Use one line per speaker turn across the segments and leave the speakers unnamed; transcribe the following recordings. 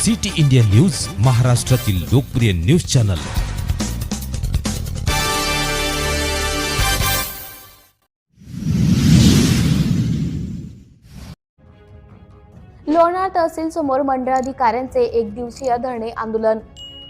City India news, महाराष्ट्रातील लोकप्रिय news channel.
Lonar तहसील समोर मंडळ अधिकाऱ्यांचे एक दिवसीय धरणे आंदोलन।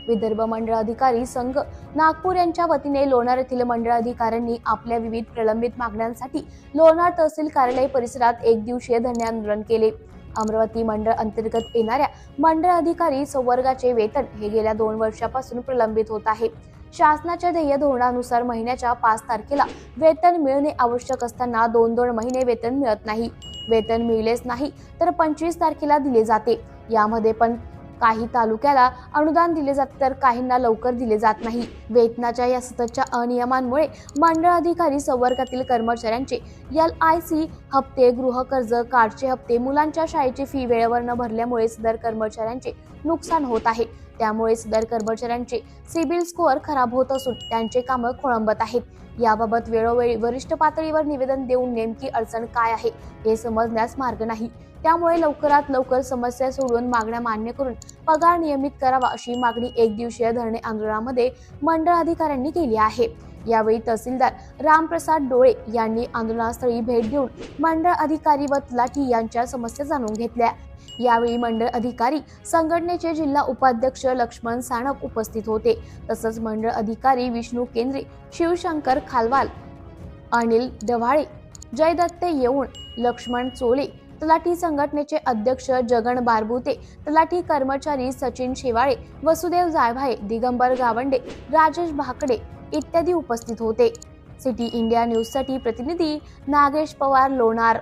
विदर्भ मंडळ अधिकारी संघ नागपूर यांच्या वतीने लोणार येथील मंडळ अधिकाऱ्यांनी आपल्या विविध प्रलंबित मागण्यांसाठी लोणार तहसील कार्यालय परिसरात एक दिवसीय धरणे आंदोलन केले। अमरावती मंडळ अंतर्गत येणाऱ्या मंडळ अधिकारी संवर्गाचे वेतन हे गेल्या 2 वर्षापासून प्रलंबित होत आहे। शासनाच्या ध्येय धोरणानुसार महिन्याच्या 5 तारखेला वेतन मिळणे आवश्यक असताना 2 महिने वेतन मिळत नाही। वेतन मिळलेच नाही तर 25 तारखेला दिले जाते। यामध्ये पण काही तालुक्याला अनुदान दिले जाते तर काहींना लवकर दिले जात नाही। वेतनाच्या या सततच्या अनियमांमुळे मंडळ अधिकारी संवर्गातील कर्मचाऱ्यांचे LIC हप्ते, गृह कर्ज, कार्डचे हप्ते, मुलांच्या शाळेची फी वेळेवर न भरल्यामुळे सदर कर्मचाऱ्यांचे नुकसान होत आहे। त्यामुळे सदर कर्मचाऱ्यांचे सिबिल स्कोअर खराब होत असून त्यांचे कामं खोळंबत आहेत। याबाबत वेळोवेळी वरिष्ठ पातळीवर निवेदन देऊन नेमकी अडचण काय आहे हे समजण्यास मार्ग नाही। त्यामुळे लवकरात लवकर समस्या सोडवून मागण्या मान्य करून पगार नियमित करावा अशी मागणी एक दिवसीय धरणे आंदोलनामध्ये मंडळ अधिकाऱ्यांनी केली आहे। यावेळी तहसीलदार रामप्रसाद डोळे यांनी आंदोलनस्थळी भेट देऊन मंडळ अधिकारी व तलाठी यांच्या समस्या जाणून घेतल्या। यावेळी मंडळ अधिकारी संघटनेचे जिल्हा उपाध्यक्ष लक्ष्मण सानप उपस्थित होते। तसंच मंडळ अधिकारी विष्णू केंद्रे, शिवशंकर खालवाल, अनिल डव्हाळे, जयदत्ते येऊन, लक्ष्मण चोले, तलाठी संघटनेचे अध्यक्ष जगन बारबुते, तलाठी कर्मचारी सचिन शेवाळे, वसुदेव जायभाये, दिगंबर गावंडे, राजेश भाकडे इत्यादी उपस्थित होते। सिटी इंडिया न्यूज साठी प्रतिनिधी नागेश पवार, लोणार।